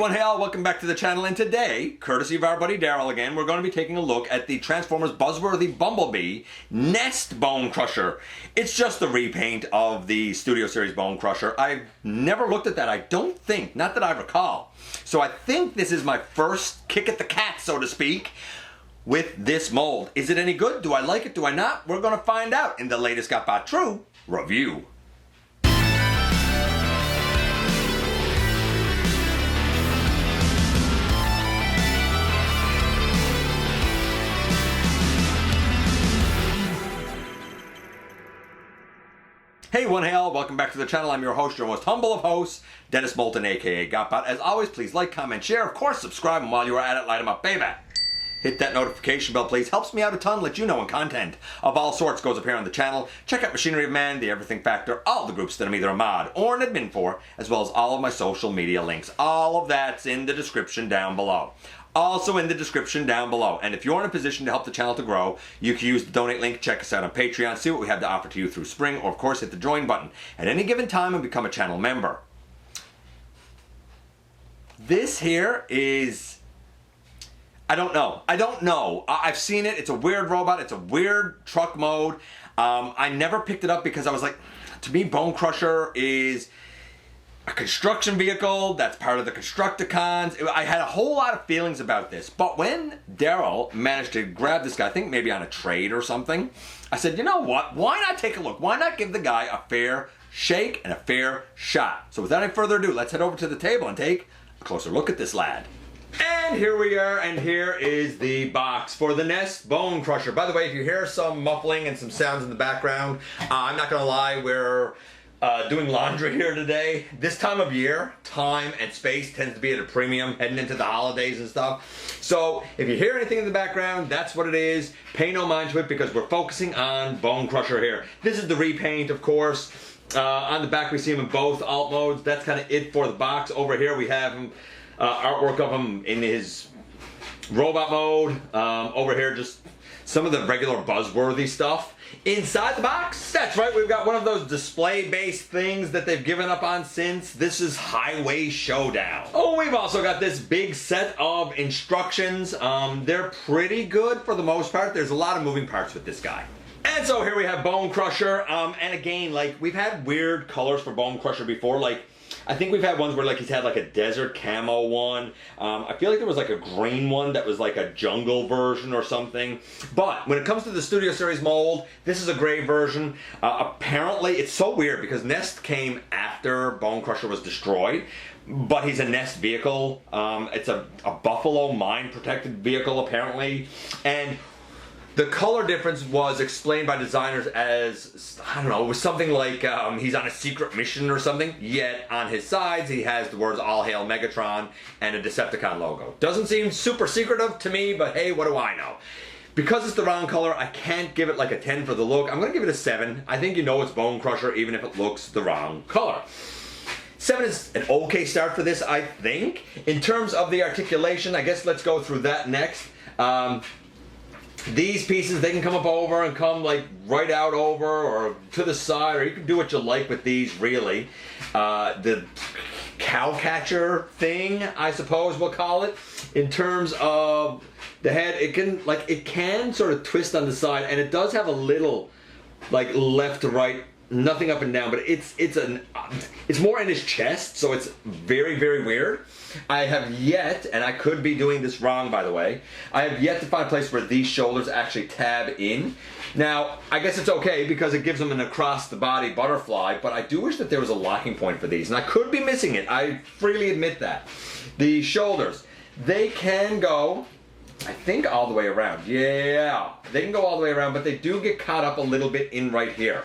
Hey all, welcome back to the channel, and today, courtesy of our buddy Daryl again, we're going to be taking a look at the Transformers Buzzworthy Bumblebee N.E.S.T Bonecrusher. It's just the repaint of the Studio Series Bonecrusher. I've never looked at that, I don't think, not that I recall. So I think this is my first kick at the cat, so to speak, with this mold. Is it any good? Do I like it? Do I not? We're going to find out in the latest GotBot True review. Hey all, welcome back to the channel. I'm your host, your most humble of hosts, Dennis Moulton, aka GotBot. As always, please like, comment, share, of course subscribe, and while you are at it, light them up, baby. Hit that notification bell, please. Helps me out a ton, let you know when content of all sorts goes up here on the channel. Check out Machinery of Man, The Everything Factor, all the groups that I'm either a mod or an admin for, as well as all of my social media links. All of that's in the description down below. Also in the description down below. And if you're in a position to help the channel to grow, you can use the donate link, check us out on Patreon, see what we have to offer to you through Spring, or of course hit the join button at any given time and become a channel member. This here is, I don't know. I've seen it. It's a weird robot. It's a weird truck mode. I never picked it up because I was like, to me, Bonecrusher is a construction vehicle that's part of the Constructicons. I had a whole lot of feelings about this, but when Daryl managed to grab this guy, I think maybe on a trade or something, I said, you know what, why not take a look? Why not give the guy a fair shake and a fair shot? So without any further ado, let's head over to the table and take a closer look at this lad. And here we are, and here is the box for the N.E.S.T Bonecrusher. By the way, if you hear some muffling and some sounds in the background, I'm not gonna lie, we're doing laundry here today. This time of year, time and space tends to be at a premium heading into the holidays and stuff. So if you hear anything in the background, that's what it is. Pay no mind to it because we're focusing on Bonecrusher here. This is the repaint, of course. On the back we see him in both alt modes. That's kind of it for the box. Over here we have him, artwork of him in his robot mode. Over here just some of the regular Buzzworthy stuff. Inside the box, that's right, we've got one of those display-based things that they've given up on since. This is Highway Showdown. Oh, we've also got this big set of instructions. They're pretty good for the most part. There's a lot of moving parts with this guy. And so here we have Bonecrusher, and again, like, we've had weird colors for Bonecrusher before, like, I think we've had ones where like he's had like a desert camo one. I feel like there was like a green one that was like a jungle version or something. But when it comes to the Studio Series mold, this is a gray version. Apparently, it's so weird because N.E.S.T came after Bonecrusher was destroyed. But he's a N.E.S.T vehicle. It's a Buffalo mine protected vehicle apparently. And the color difference was explained by designers as, I don't know, it was something like he's on a secret mission or something, yet on his sides he has the words All Hail Megatron and a Decepticon logo. Doesn't seem super secretive to me, but hey, what do I know? Because it's the wrong color, I can't give it like a 10 for the look. I'm going to give it a 7. I think you know it's Bonecrusher even if it looks the wrong color. 7 is an okay start for this, I think. In terms of the articulation, I guess let's go through that next. These pieces, they can come up over and come like right out over or to the side, or you can do what you like with these really. The cow catcher thing, I suppose we'll call it, in terms of the head, it can sort of twist on the side, and it does have a little like left to right, nothing up and down, but it's more in his chest, so it's very, very weird. I have yet, and I could be doing this wrong by the way, I have yet to find a place where these shoulders actually tab in. Now, I guess it's okay because it gives them an across the body butterfly, but I do wish that there was a locking point for these, and I could be missing it. I freely admit that. The shoulders, they can go, I think, all the way around. Yeah, they can go all the way around, but they do get caught up a little bit in right here.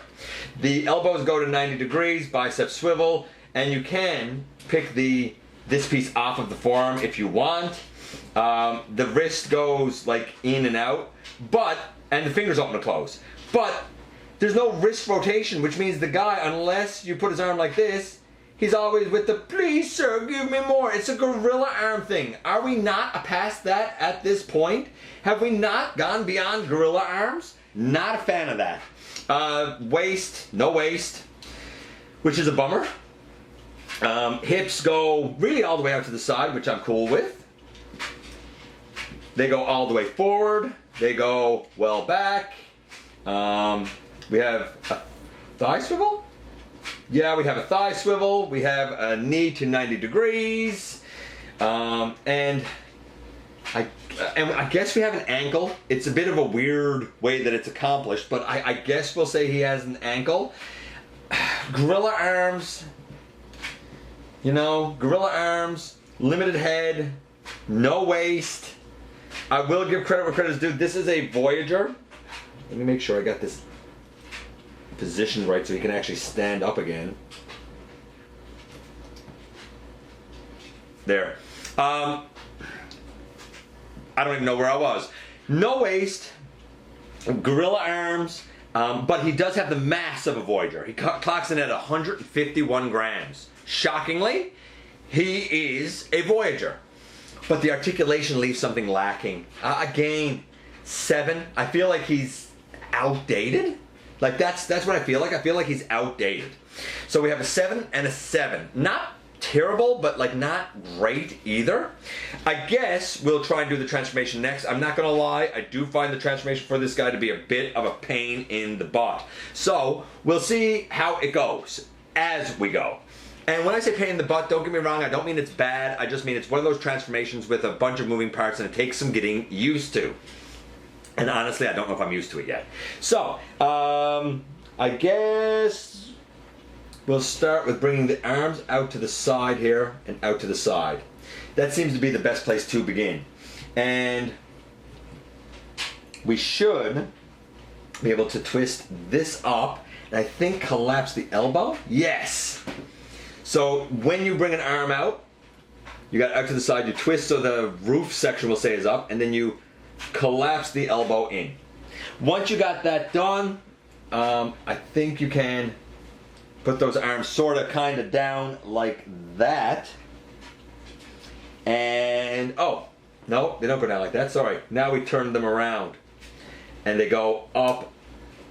The elbows go to 90 degrees, biceps swivel, and you can pick this piece off of the forearm if you want. The wrist goes like in and out, and the fingers open and close. But there's no wrist rotation, which means the guy, unless you put his arm like this, he's always with the, please sir, give me more. It's a gorilla arm thing. Are we not past that at this point? Have we not gone beyond gorilla arms? Not a fan of that. Waist, no waist, which is a bummer. Hips go really all the way out to the side, which I'm cool with. They go all the way forward. They go well back. We have a thigh swivel? Yeah, we have a thigh swivel. We have a knee to 90 degrees. And I guess we have an ankle. It's a bit of a weird way that it's accomplished, but I guess we'll say he has an ankle. Gorilla arms. You know, gorilla arms, limited head, no waist. I will give credit where credit is due. This is a Voyager. Let me make sure I got this positioned right so he can actually stand up again. There. I don't even know where I was. No waist, gorilla arms, but he does have the mass of a Voyager. He clocks in at 151 grams. Shockingly, he is a Voyager. But the articulation leaves something lacking. Again, 7. I feel like he's outdated. Like that's what I feel like. I feel like he's outdated. So we have a 7 and a 7. Not terrible, but like not great either. I guess we'll try and do the transformation next. I'm not gonna lie, I do find the transformation for this guy to be a bit of a pain in the butt. So we'll see how it goes as we go. And when I say pain in the butt, don't get me wrong, I don't mean it's bad. I just mean it's one of those transformations with a bunch of moving parts and it takes some getting used to. And honestly, I don't know if I'm used to it yet. So, I guess we'll start with bringing the arms out to the side here and out to the side. That seems to be the best place to begin. And we should be able to twist this up and I think collapse the elbow. Yes! So when you bring an arm out, you got out to the side, you twist so the roof section will say is up, and then you collapse the elbow in. Once you got that done, I think you can put those arms sort of kind of down like that. And, oh, no, they don't go down like that, sorry. Now we turn them around. And they go up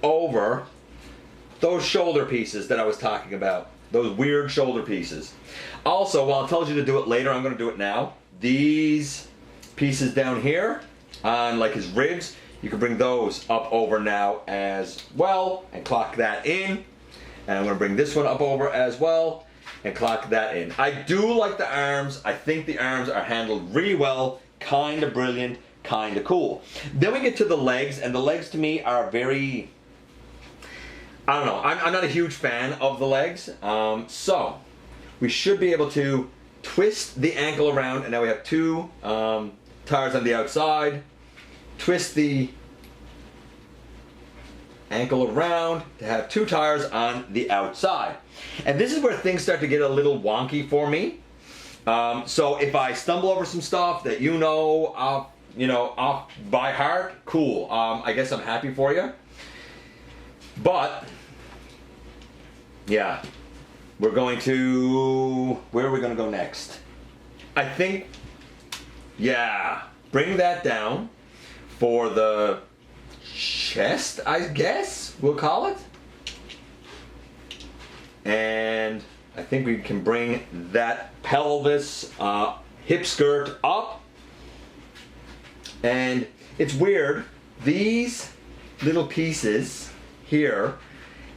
over those shoulder pieces that I was talking about. Those weird shoulder pieces. Also, while it tells you to do it later, I'm going to do it now. These pieces down here on like his ribs, you can bring those up over now as well and clock that in. And I'm going to bring this one up over as well and clock that in. I do like the arms. I think the arms are handled really well. Kind of brilliant. Kind of cool. Then we get to the legs, and the legs to me are very... I don't know, I'm not a huge fan of the legs. So, we should be able to twist the ankle around, and now we have 2 tires on the outside. Twist the ankle around to have 2 tires on the outside. And this is where things start to get a little wonky for me. So if I stumble over some stuff that you know off by heart, cool. I guess I'm happy for you. But, yeah, we're going to, where are we going to go next? I think, yeah, bring that down for the chest, I guess we'll call it. And I think we can bring that pelvis, hip skirt up. And it's weird, these little pieces here,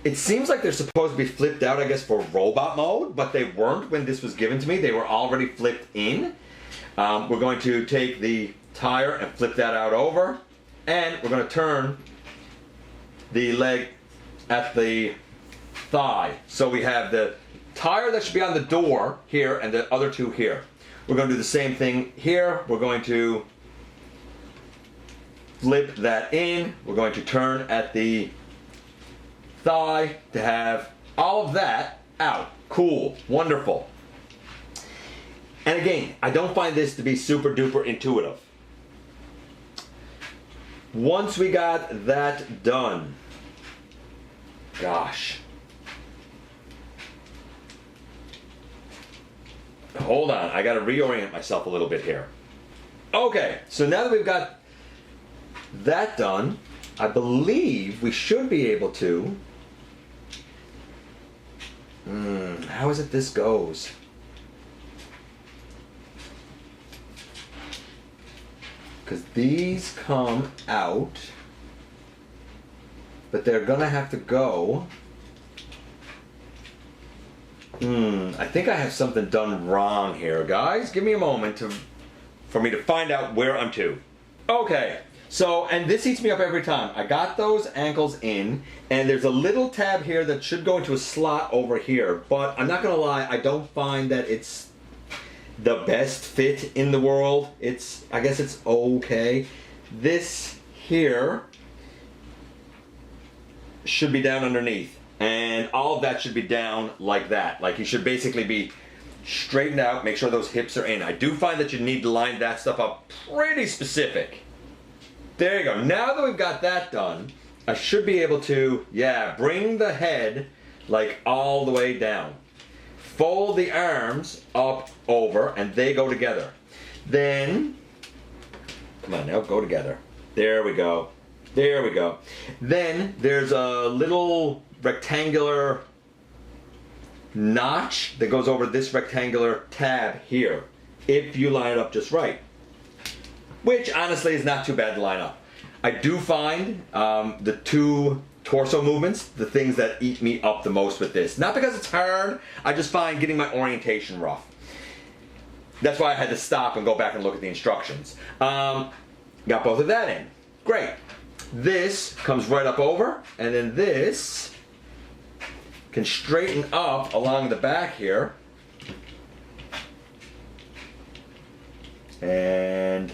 it seems like they're supposed to be flipped out, I guess, for robot mode, but they weren't when this was given to me. They were already flipped in. We're going to take the tire and flip that out over, and we're going to turn the leg at the thigh. So we have the tire that should be on the door here and the other 2 here. We're going to do the same thing here. We're going to flip that in. We're going to turn at the thigh to have all of that out. Cool. Wonderful. And again, I don't find this to be super duper intuitive. Once we got that done, gosh. Hold on, I gotta reorient myself a little bit here. Okay, so now that we've got that done, I believe we should be able to How is it this goes? Because these come out, but they're gonna have to go. I think I have something done wrong here, guys. Give me a moment for me to find out where I'm to. Okay, so, and this eats me up every time. I got those ankles in, and there's a little tab here that should go into a slot over here, but I'm not gonna lie, I don't find that it's the best fit in the world. I guess it's okay. This here should be down underneath. And all of that should be down like that. Like, you should basically be straightened out, make sure those hips are in. I do find that you need to line that stuff up pretty specific. There you go. Now that we've got that done, I should be able to, bring the head like all the way down. Fold the arms up over, and they go together. Then, come on now, go together. There we go. There we go. Then there's a little rectangular notch that goes over this rectangular tab here, if you line it up just right. Which honestly is not too bad to line up. I do find the two torso movements the things that eat me up the most with this. Not because it's hard, I just find getting my orientation rough. That's why I had to stop and go back and look at the instructions. Got both of that in. Great. This comes right up over, and then this can straighten up along the back here. And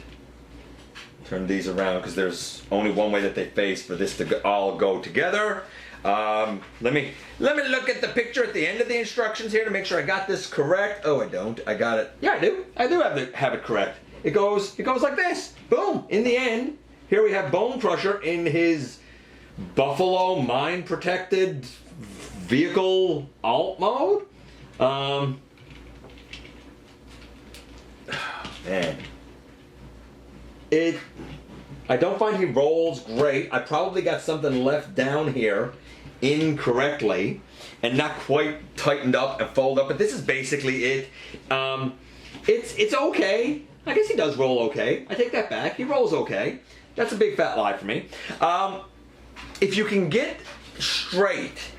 turn these around because there's only one way that they face for this to all go together. Let me look at the picture at the end of the instructions here to make sure I got this correct. Oh, I don't. I got it. Yeah, I do. I do have it correct. It goes like this. Boom. In the end, here we have Bonecrusher in his Buffalo mine protected vehicle alt mode. Man. I don't find he rolls great. I probably got something left down here incorrectly and not quite tightened up and folded up, but this is basically it. It's okay. I guess he does roll okay. I take that back. He rolls okay. That's a big fat lie for me. If you can get straight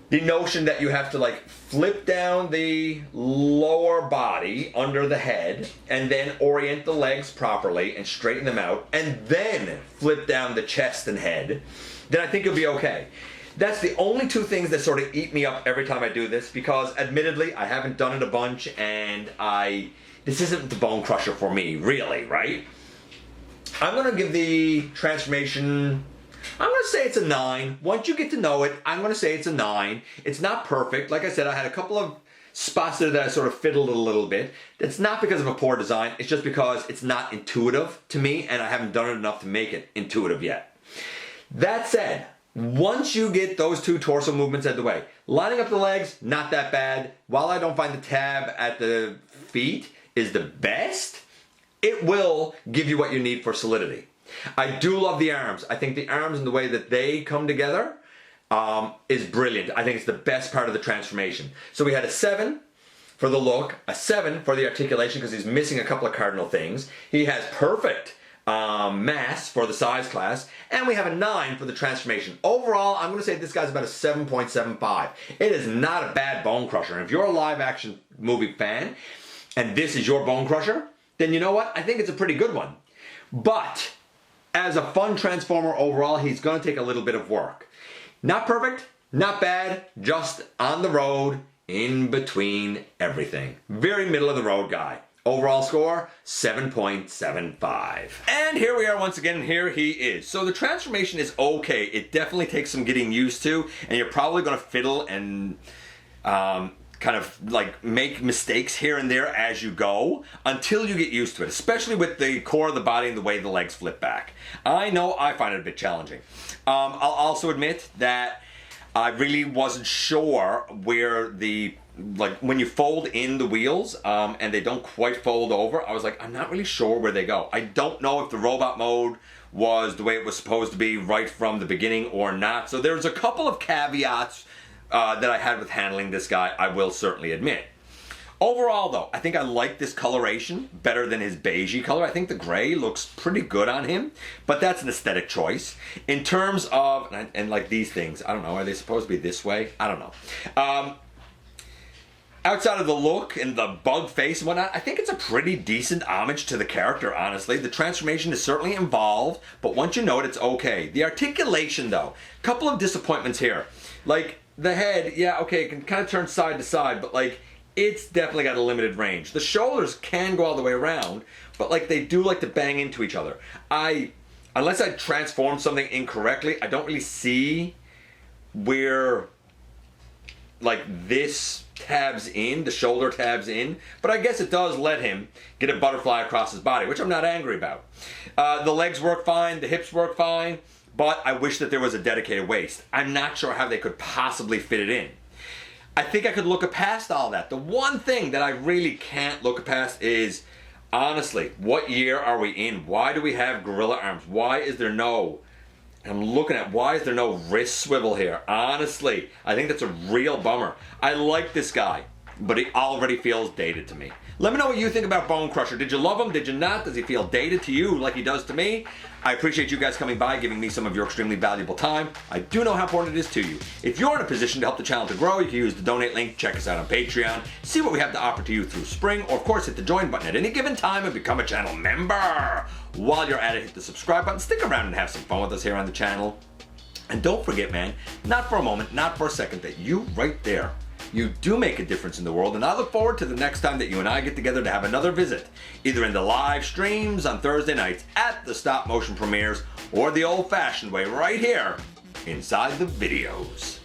the notion that you have to like flip down the lower body under the head and then orient the legs properly and straighten them out and then flip down the chest and head, then I think you'll be okay. That's the only two things that sort of eat me up every time I do this, because admittedly I haven't done it a bunch and this isn't the Bonecrusher for me, really, right? I'm gonna give the transformation, I'm gonna say it's a 9. Once you get to know it, I'm gonna say it's a 9. It's not perfect. Like I said, I had a couple of spots there that I sort of fiddled a little bit. It's not because of a poor design, it's just because it's not intuitive to me and I haven't done it enough to make it intuitive yet. That said, once you get those two torso movements out of the way, lining up the legs, not that bad. While I don't find the tab at the feet is the best, it will give you what you need for solidity. I do love the arms. I think the arms and the way that they come together is brilliant. I think it's the best part of the transformation. So we had a 7 for the look, a 7 for the articulation because he's missing a couple of cardinal things. He has perfect mass for the size class, and we have a 9 for the transformation. Overall, I'm going to say this guy's about a 7.75. It is not a bad Bonecrusher. And if you're a live action movie fan and this is your Bonecrusher, then you know what? I think it's a pretty good one. But as a fun transformer overall, he's going to take a little bit of work. Not perfect, not bad, just on the road, in between everything. Very middle of the road guy. Overall score, 7.75. And here we are once again, and here he is. So the transformation is okay. It definitely takes some getting used to, and you're probably going to fiddle and kind of like make mistakes here and there as you go until you get used to it, especially with the core of the body and the way the legs flip back. I know I find it a bit challenging. I'll also admit that I really wasn't sure where the, like when you fold in the wheels and they don't quite fold over, I was like, I'm not really sure where they go. I don't know if the robot mode was the way it was supposed to be right from the beginning or not. So there's a couple of caveats that I had with handling this guy, I will certainly admit. Overall, though, I think I like this coloration better than his beigey color. I think the gray looks pretty good on him, but that's an aesthetic choice. In terms of, and like these things, I don't know, are they supposed to be this way? I don't know. Outside of the look and the bug face and whatnot, I think it's a pretty decent homage to the character, honestly. The transformation is certainly involved, but once you know it, it's okay. The articulation, though, couple of disappointments here. Like, the head, yeah, okay, it can kind of turn side to side, but like, it's definitely got a limited range. The shoulders can go all the way around, but like they do like to bang into each other. Unless I transform something incorrectly, I don't really see where like this tabs in, the shoulder tabs in, but I guess it does let him get a butterfly across his body, which I'm not angry about. The legs work fine, the hips work fine, but I wish that there was a dedicated waist. I'm not sure how they could possibly fit it in. I think I could look past all that. The one thing that I really can't look past is, honestly, what year are we in? Why do we have gorilla arms? Why is there no, I'm looking at, why is there no wrist swivel here? Honestly, I think that's a real bummer. I like this guy, but he already feels dated to me. Let me know what you think about Bonecrusher. Did you love him? Did you not? Does he feel dated to you like he does to me? I appreciate you guys coming by, giving me some of your extremely valuable time. I do know how important it is to you. If you're in a position to help the channel to grow, you can use the donate link, check us out on Patreon, see what we have to offer to you through spring, or of course hit the join button at any given time and become a channel member. While you're at it, hit the subscribe button, stick around and have some fun with us here on the channel. And don't forget, man, not for a moment, not for a second, that you right there, you do make a difference in the world, and I look forward to the next time that you and I get together to have another visit, either in the live streams on Thursday nights at the stop motion premieres, or the old-fashioned way right here inside the videos.